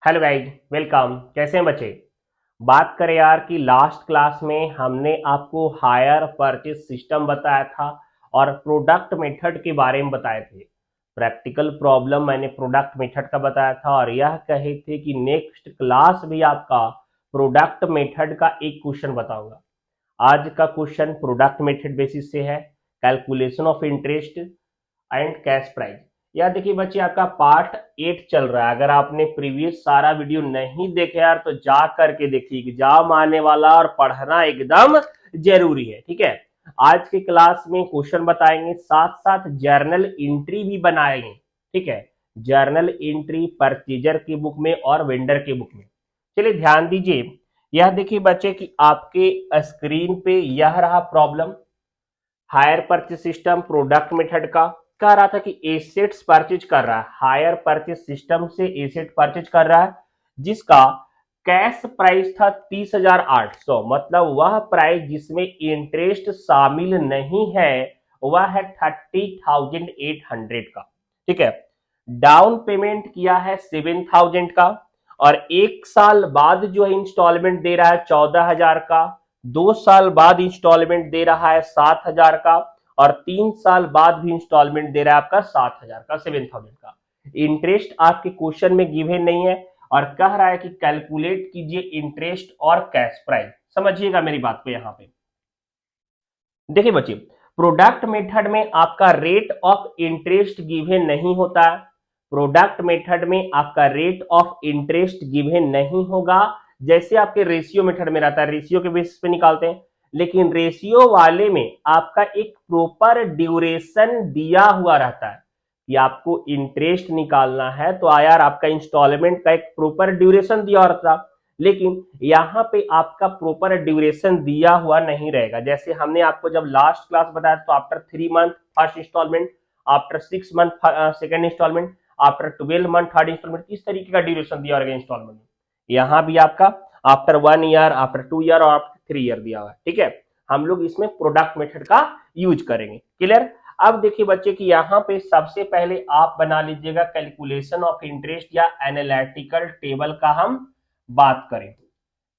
Hello guys, welcome. कैसे हैं बच्चे? बात करें यार कि लास्ट क्लास में हमने आपको हायर परचेज सिस्टम बताया था और प्रोडक्ट मेथड के बारे में बताए थे। प्रैक्टिकल प्रॉब्लम मैंने प्रोडक्ट मेथड का बताया था और यह कहे थे कि नेक्स्ट क्लास भी आपका प्रोडक्ट मेथड का एक क्वेश्चन बताऊंगा। आज का क्वेश्चन प्रोडक्ट मेथड बेसिस से है, calculation of interest and cash price. यार देखिए बच्चे, आपका पार्ट 8 चल रहा है। अगर आपने प्रीवियस सारा वीडियो नहीं देखे यार तो जा करके देखिए, एग्जाम आने वाला और पढ़ना एकदम जरूरी है। ठीक है, आज के क्लास में क्वेश्चन बताएंगे, साथ साथ जर्नल एंट्री भी बनाएंगे। ठीक है, जर्नल एंट्री परचेजर की बुक में और वेंडर की बुक में। चलिए ध्यान दीजिए, यह देखिए बच्चे कि आपके स्क्रीन पे यह रहा problem. Hire purchase system product method का कह रहा था कि एसेट्स परचेज कर रहा है, हायर परचेज सिस्टम से एसेट परचेज कर रहा है जिसका कैश प्राइस था 30,800। मतलब वह प्राइस जिसमें इंटरेस्ट शामिल नहीं है वह है 30,800 का। ठीक है, डाउन पेमेंट किया है 7,000 का और एक साल बाद जो है इंस्टॉलमेंट दे रहा है 14,000 का, 2 साल बाद इंस्टॉलमेंट दे रहा है 7,000 का और 3 साल बाद भी इंस्टॉलमेंट दे रहा है आपका 7,000 का, 7,000 का। इंटरेस्ट आपके क्वेश्चन में गिवन नहीं है और कह रहा है कि कैलकुलेट कीजिए इंटरेस्ट और कैश प्राइस। समझिएगा मेरी बात को। यहां पे देखिए बच्चे, प्रोडक्ट मेथड में आपका रेट ऑफ इंटरेस्ट गिवन नहीं होता है। प्रोडक्ट मेथड में आपका रेट ऑफ इंटरेस्ट गिवन नहीं होगा, जैसे आपके रेशियो मेथड में रहता है, रेशियो के बेसिस पे निकालते हैं। लेकिन रेशियो वाले में आपका एक प्रॉपर ड्यूरेशन दिया हुआ रहता है कि आपको इंटरेस्ट निकालना है तो यार आपका इंस्टॉलमेंट का एक प्रॉपर ड्यूरेशन दिया रहता। लेकिन यहाँ पे आपका प्रॉपर ड्यूरेशन दिया हुआ नहीं रहेगा। जैसे हमने आपको जब लास्ट क्लास बताया तो after 3 month first installment, after 6 month second installment, after 12 month third installment, इस तरीके का ड्यूरेशन दिया रहेगा इंस्टॉलमेंट में। यहाँ भी आपका आफ्टर 1 ईयर, आफ्टर 2 ईयर और आफ्टर 3 ईयर दिया हुआ है। ठीक है, हम लोग इसमें प्रोडक्ट मेथड का यूज करेंगे। क्लियर? अब देखिए बच्चे कि यहाँ पे सबसे पहले आप बना लीजिएगा कैलकुलेशन ऑफ इंटरेस्ट या एनालिटिकल टेबल का हम बात करें।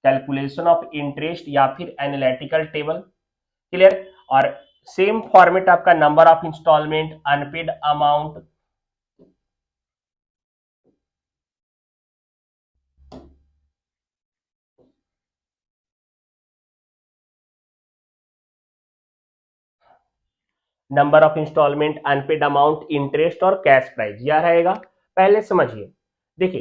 कैलकुलेशन ऑफ इंटरेस्ट या फिर एनालिटिकल टेबल। क्लियर? और सेम फॉर्मेट आपका number of installment, unpaid amount, number of installment, unpaid amount, interest और कैश प्राइस, यह रहेगा। पहले समझिए, देखिए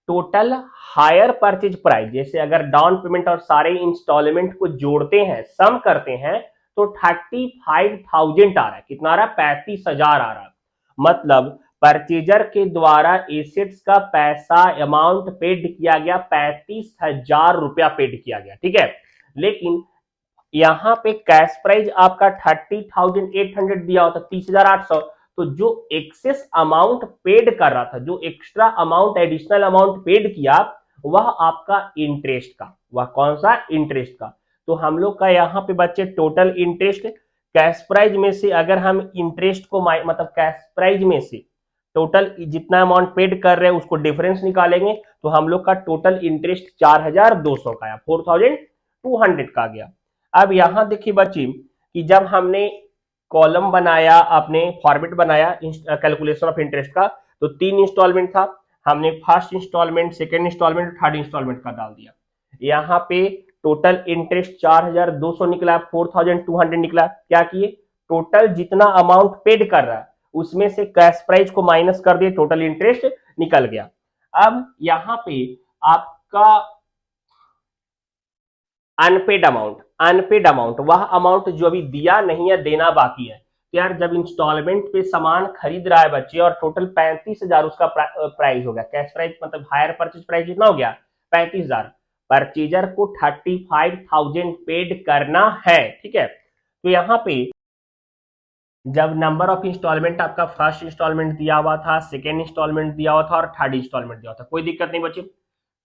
टोटल हायर परचेज प्राइस, जैसे अगर डाउन पेमेंट और सारे इंस्टॉलमेंट को जोड़ते हैं, सम करते हैं तो 35,000 आ रहा है। कितना आ रहा है? 35,000 आ रहा है। मतलब परचेजर के द्वारा एसेट्स का पैसा अमाउंट पेड किया गया, 35,000 रुपया पेड किया गया। ठीक है, लेकिन यहाँ पे कैश प्राइस आपका 30,800 दिया होता, 30,800। तो जो एक्सेस अमाउंट पेड कर रहा था, जो extra amount additional amount paid किया, वह आपका इंटरेस्ट का, वह कौन सा? इंटरेस्ट का। तो हम लोग का यहाँ पे बच्चे टोटल इंटरेस्ट, कैश प्राइस में से अगर हम इंटरेस्ट को मतलब कैश प्राइस में से टोटल जितना अमाउंट पेड कर रहे हैं उसको डिफरेंस निकालेंगे तो हम लोग का टोटल इंटरेस्ट 4,200 का आया, 4,200 का गया। अब यहां देखिए बच्चे कि जब हमने कॉलम बनाया, आपने फॉर्मेट बनाया कैलकुलेशन ऑफ इंटरेस्ट का, तो 3 इंस्टॉलमेंट था। हमने first installment, second installment, third installment का डाल दिया। यहाँ पे टोटल इंटरेस्ट 4,200 निकला, 4,200 निकला। क्या किए? टोटल जितना अमाउंट पेड कर रहा है उसमें से कैश प्राइस को माइनस कर दिए, टोटल इंटरेस्ट निकल गया। अब यहाँ पे आपका अनपेड अमाउंट, अनपेड अमाउंट वह अमाउंट जो अभी दिया नहीं है, देना बाकी है। तो यार जब इंस्टॉलमेंट पे सामान खरीद रहा है बच्चे और टोटल 35,000 उसका प्राइस हो गया, कैश प्राइस मतलब हायर परचेज प्राइस कितना हो गया? 35,000। परचेजर को 35,000 पेड करना है। ठीक है, तो यहाँ पे जब नंबर ऑफ इंस्टॉलमेंट आपका फर्स्ट इंस्टॉलमेंट दिया हुआ था, सेकेंड इंस्टॉलमेंट दिया हुआ था और थर्ड इंस्टॉलमेंट दिया हुआ था, कोई दिक्कत नहीं बच्चे।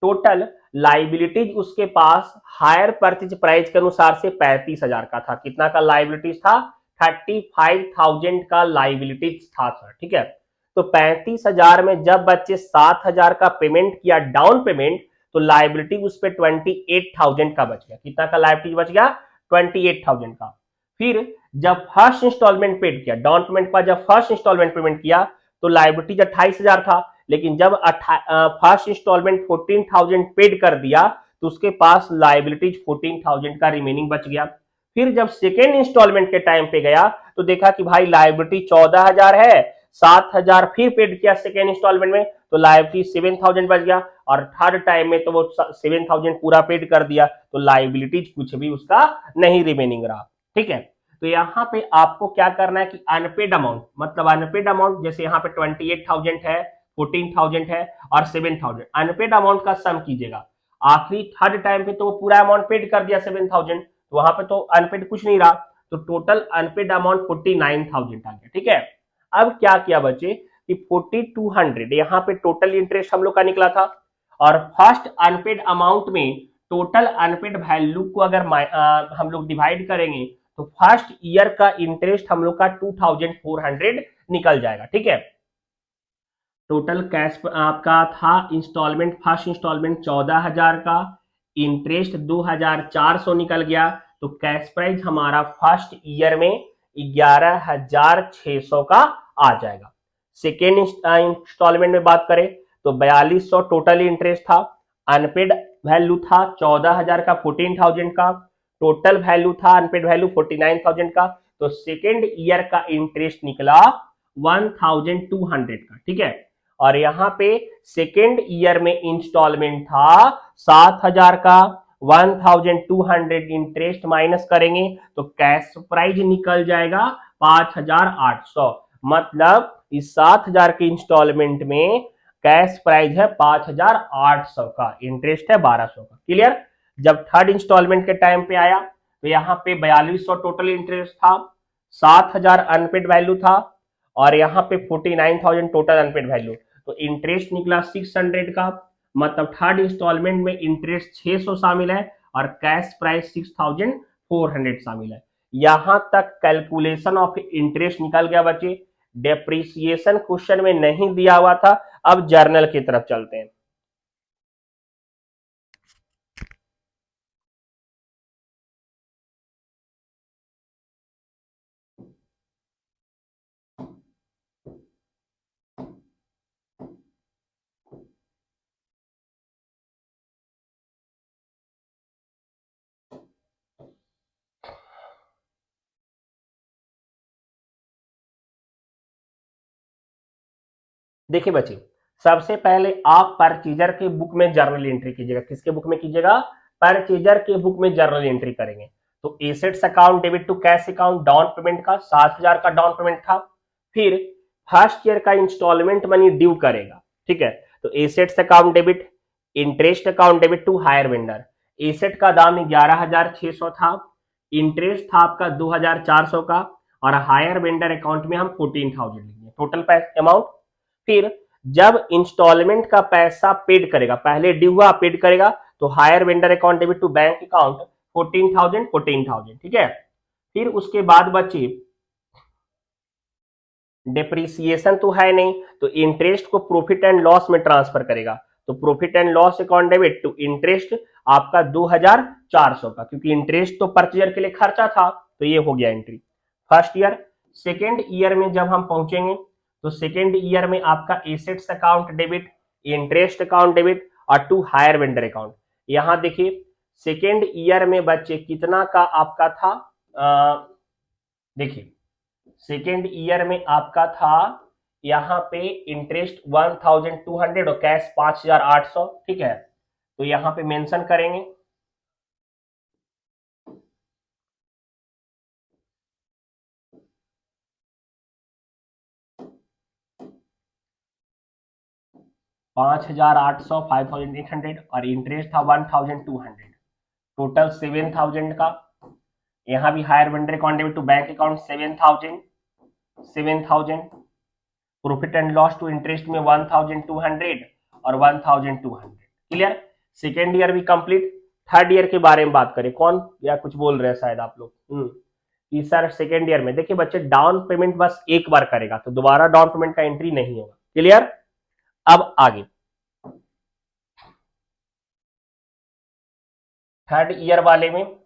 टोटल लाइबिलिटीज उसके पास हायर परचेज प्राइस के अनुसार से 35,000 का था। कितना का लाइबिलिटीज था? 35,000 का लाइबिलिटीज था सर। ठीक है, तो 35,000 में जब बच्चे 7,000 का पेमेंट किया डाउन पेमेंट, तो लाइबिलिटी उस पर 28,000 का बच गया। कितना का लाइबिलिटी बच गया? 28,000 का। फिर जब फर्स्ट इंस्टॉलमेंट पेड किया, डाउन पेमेंट का जब फर्स्ट इंस्टॉलमेंट पेमेंट किया तो लाइबिलिटी 28,000 था, लेकिन जब फर्स्ट इंस्टॉलमेंट 14,000 पेड कर दिया तो उसके पास लाइबिलिटीज 14,000 का रिमेनिंग बच गया। फिर जब सेकेंड इंस्टॉलमेंट के टाइम पे गया तो देखा कि भाई लाइबिलिटी 14,000 है, 7,000 फिर पेड किया सेकेंड इंस्टॉलमेंट में तो लाइबिलिटी 7,000 बच गया, और थर्ड टाइम में तो वो 7,000 पूरा पेड कर दिया तो लाइबिलिटीज कुछ भी उसका नहीं रिमेनिंग रहा। ठीक है, तो यहाँ पे आपको क्या करना है कि अनपेड अमाउंट, मतलब अनपेड अमाउंट जैसे यहाँ पे 28,000 है, 14,000 है और 7,000, अनपेड अमाउंट का सम कीजिएगा। आखिरी थर्ड टाइम पे तो वो पूरा अमाउंट पेड कर दिया 7,000, तो वहां पे तो अनपेड कुछ नहीं रहा, तो टोटल अनपेड अमाउंट 49,000 आ गया। ठीक है, अब क्या किया बच्चे कि 4,200 यहाँ पे टोटल इंटरेस्ट हम लोग का निकला था, और फर्स्ट अनपेड अमाउंट में टोटल अनपेड वैल्यू को अगर हम लोग डिवाइड करेंगे तो फर्स्ट ईयर का इंटरेस्ट हम लोग का 2,400 निकल जाएगा। ठीक है, टोटल कैश आपका था इंस्टॉलमेंट, फर्स्ट इंस्टॉलमेंट 14,000 का, इंटरेस्ट 2,400 निकल गया, तो कैश प्राइस हमारा फर्स्ट ईयर में 11,600 का आ जाएगा। सेकेंड इंस्टॉलमेंट में बात करें तो 4,200 टोटल इंटरेस्ट था, अनपेड वैल्यू था 14,000 का, 14,000 का, टोटल वैल्यू था अनपेड वैल्यू 49,000 का, तो सेकेंड ईयर का इंटरेस्ट निकला 1,200 का। ठीक है, और यहाँ पे सेकेंड ईयर में इंस्टॉलमेंट था 7,000 का, 1,200 इंटरेस्ट माइनस करेंगे तो कैश प्राइस निकल जाएगा 5,800। मतलब इस 7,000 के इंस्टॉलमेंट में कैश प्राइस है 5,800 का, इंटरेस्ट है 1,200 का। क्लियर? जब थर्ड इंस्टॉलमेंट के टाइम पे आया तो यहाँ पे 4,200 टोटल इंटरेस्ट था, 7,000 अनपेड वैल्यू था, और यहाँ पे 49,000 टोटल अनपेड वैल्यू, तो इंटरेस्ट निकला 600 का। मतलब थर्ड इंस्टॉलमेंट में इंटरेस्ट 600 शामिल है और कैश प्राइस 6,400 शामिल है। यहां तक कैलकुलेशन ऑफ इंटरेस्ट निकल गया बच्चे। डेप्रिसिएशन क्वेश्चन में नहीं दिया हुआ था। अब जर्नल की तरफ चलते हैं। देखिए बच्चे, सबसे पहले आप परचेजर के बुक में जर्नल एंट्री कीजिएगा। किसके बुक में कीजिएगा? परचेजर के बुक में जर्नल एंट्री करेंगे। तो assets account debit to cash account, down payment का 7,000 का डाउन पेमेंट था, फिर फर्स्ट ईयर का इंस्टॉलमेंट मनी ड्यू करेगा। ठीक है, तो assets account debit, interest account debit to hire vendor. Asset का दाम 11,600 था, इंटरेस्ट था आपका 2,400 का, और हायर वेंडर अकाउंट में हम 14,000 लेंगे टोटल अमाउंट। फिर जब इंस्टॉलमेंट का पैसा पेड करेगा, पहले ड्यू हुआ पेड करेगा, तो hire vendor account debit to bank account 14,000। ठीक है, फिर उसके बाद बची डिप्रिसिएशन तो है नहीं, तो इंटरेस्ट को प्रॉफिट एंड लॉस में ट्रांसफर करेगा, तो profit and loss account debit to interest आपका 2,400 का, क्योंकि इंटरेस्ट तो परचेजर के लिए खर्चा था, तो ये हो गया entry first year. Second year में जब हम पहुंचेंगे तो सेकेंड ईयर में आपका assets account debit, interest account debit और टू हायर वेंडर अकाउंट। यहां देखिए सेकेंड ईयर में बच्चे कितना का आपका था, देखिए सेकेंड ईयर में आपका था यहाँ पे इंटरेस्ट 1,200 और कैश 5,800। ठीक है, तो यहाँ पे मेंशन करेंगे 5,800, 5,800 और इंटरेस्ट था 1,200, टोटल 7,000 का। यहाँ भी hire vendor account debit to bank account 7,000, profit and loss to interest में 1,200 और 1,200। क्लियर? सेकेंड ईयर भी कंप्लीट। थर्ड ईयर के बारे में बात करें, कौन या कुछ बोल रहे हैं शायद आप लोग? कि सर सेकेंड ईयर में, देखिए बच्चे डाउन पेमेंट बस एक बार करेगा तो दोबारा डाउन पेमेंट का एंट्री नहीं होगा। क्लियर। अब आगे थर्ड ईयर वाले में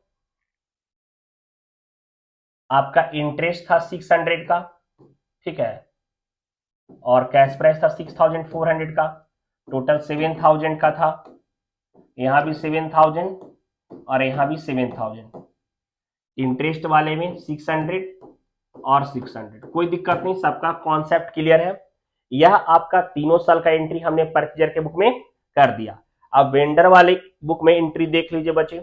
आपका इंटरेस्ट था 600 का, ठीक है, और कैश प्राइस था 6400 का, टोटल 7000 का था, यहां भी 7000 और यहां भी 7000। इंटरेस्ट वाले में 600 और 600, कोई दिक्कत नहीं, सबका कॉन्सेप्ट क्लियर है। यह आपका तीनों साल का एंट्री हमने परचेजर के बुक में कर दिया। अब वेंडर वाले बुक में एंट्री देख लीजिए बच्चे,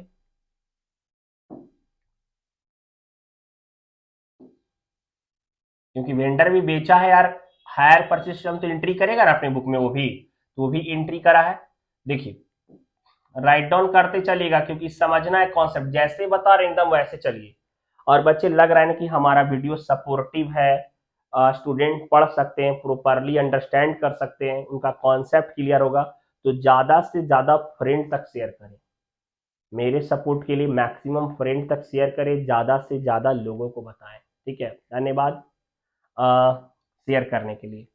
क्योंकि वेंडर भी बेचा है यार, हायर परचेज हम तो एंट्री करेगा ना अपने बुक में, वो भी तो वो भी एंट्री करा है। देखिए राइट डाउन करते चलिएगा क्योंकि समझना है कॉन्सेप्ट, जैसे बता रहे एकदम वैसे चलिए। और बच्चे लग रहा है ना कि हमारा वीडियो सपोर्टिव है, स्टूडेंट पढ़ सकते हैं, प्रॉपरली अंडरस्टैंड कर सकते हैं, उनका कॉन्सेप्ट क्लियर होगा, तो ज्यादा से ज्यादा फ्रेंड तक शेयर करें। मेरे सपोर्ट के लिए मैक्सिमम फ्रेंड तक शेयर करें, ज्यादा से ज्यादा लोगों को बताएं। ठीक है, धन्यवाद शेयर करने के लिए।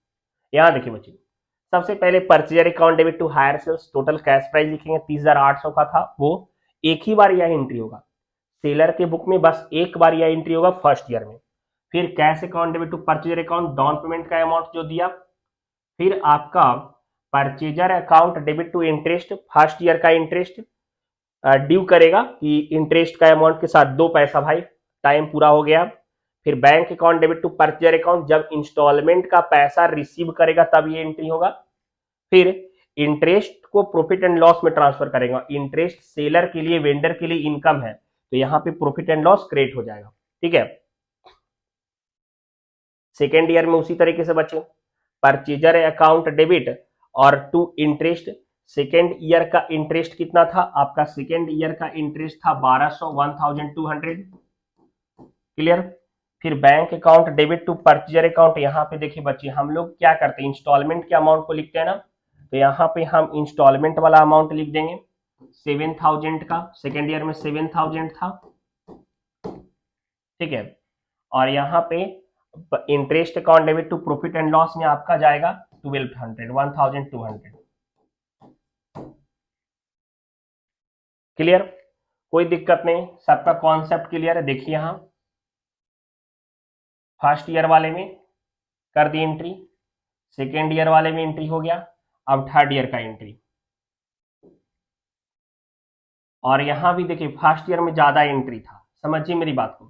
यहाँ देखिए बच्चे, सबसे पहले purchaser account debit to hire sales, total cash price लिखेंगे 30,800 का था, वो एक ही बार यह एंट्री होगा। सेलर के बुक में बस एक बार यह एंट्री होगा फर्स्ट ईयर में। फिर cash account debit to purchaser account, down payment का अमाउंट जो दिया। फिर आपका purchaser account debit to interest, first year का इंटरेस्ट ड्यू करेगा कि इंटरेस्ट का अमाउंट के साथ 2 पैसा भाई, टाइम पूरा हो गया। फिर bank account debit to purchaser account, जब इंस्टॉलमेंट का पैसा रिसीव करेगा तब ये एंट्री होगा। फिर इंटरेस्ट को प्रॉफिट एंड लॉस में ट्रांसफर करेगा, इंटरेस्ट सेलर के लिए वेंडर के लिए इनकम है तो यहां पे प्रॉफिट एंड लॉस क्रिएट हो जाएगा। ठीक है, सेकेंड ईयर में उसी तरीके से बचे, परचेजर अकाउंट डेबिट और टू इंटरेस्ट। सेकेंड ईयर का इंटरेस्ट कितना था आपका, सेकेंड ईयर का इंटरेस्ट था 1200 क्लियर। फिर bank account debit to purchaser account, यहाँ पे देखिए बच्चे हम लोग क्या करते हैं, इंस्टॉलमेंट के अमाउंट को लिखते हैं ना, तो यहाँ पे हम इंस्टॉलमेंट वाला अमाउंट लिख देंगे 7000 का, सेकेंड ईयर में 7000 था, ठीक है। और यहाँ पे interest account debit to profit and loss में आपका जाएगा 1200 क्लियर, कोई दिक्कत नहीं, सबका कॉन्सेप्ट क्लियर है। देखिए यहां फर्स्ट ईयर वाले में कर दी एंट्री, सेकेंड ईयर वाले में एंट्री हो गया, अब थर्ड ईयर का एंट्री। और यहां भी देखिए फर्स्ट ईयर में ज्यादा एंट्री था, समझिए मेरी बात को।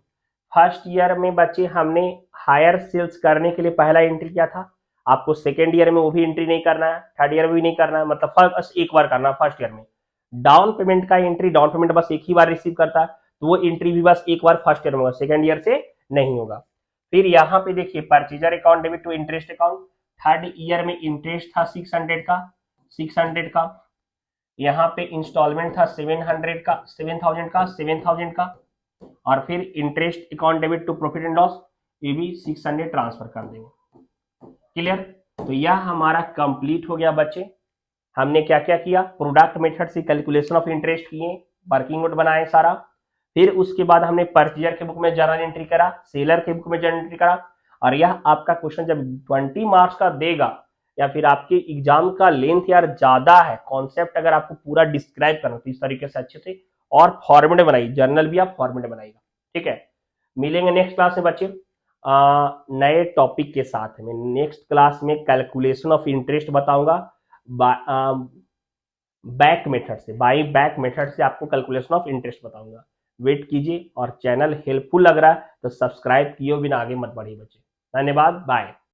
फर्स्ट ईयर में बच्चे हमने हायर सेल्स करने के लिए पहला एंट्री किया था, आपको सेकेंड ईयर में वो भी एंट्री नहीं करना है, थर्ड ईयर में भी नहीं करना है, मतलब फर्स्ट एक बार करना फर्स्ट ईयर में। डाउन पेमेंट का एंट्री, डाउन पेमेंट बस एक ही बार रिसीव करता है तो वो एंट्री भी बस एक बार फर्स्ट ईयर में होगा, सेकेंड ईयर से नहीं होगा। फिर यहाँ पे देखिए purchaser account debit to interest account, third year में इंटरेस्ट था 600 का, यहाँ पे इंस्टॉलमेंट था 7000 का, और फिर interest account debit to profit and loss, ये भी 600 ट्रांसफर कर देंगे। क्लियर, तो यह हमारा कंप्लीट हो गया बच्चे। हमने क्या क्या किया, प्रोडक्ट मेथड से कैलकुलेशन ऑफ इंटरेस्ट किए, वर्किंग नोट बनाए सारा। फिर उसके बाद हमने परचेजर के बुक में जर्नल एंट्री करा, सेलर के बुक में जर्नल एंट्री करा। और यह आपका क्वेश्चन जब 20 मार्क्स का देगा या फिर आपके एग्जाम का लेंथ यार ज्यादा है, कॉन्सेप्ट अगर आपको पूरा डिस्क्राइब करना तो इस तरीके से अच्छे से और फॉर्मेट बनाइए, जर्नल भी आप फॉर्मेट बनाइएगा। ठीक है, मिलेंगे नेक्स्ट क्लास में बच्चे नए टॉपिक के साथ। मैं नेक्स्ट क्लास में कैलकुलेशन ऑफ इंटरेस्ट बताऊंगा, बैक मेथड से, बाई बैक मेथड से आपको कैलकुलेशन ऑफ इंटरेस्ट बताऊंगा। वेट कीजिए, और चैनल हेल्पफुल लग रहा है तो सब्सक्राइब किए बिना आगे मत बढ़िए बच्चे। धन्यवाद, बाय।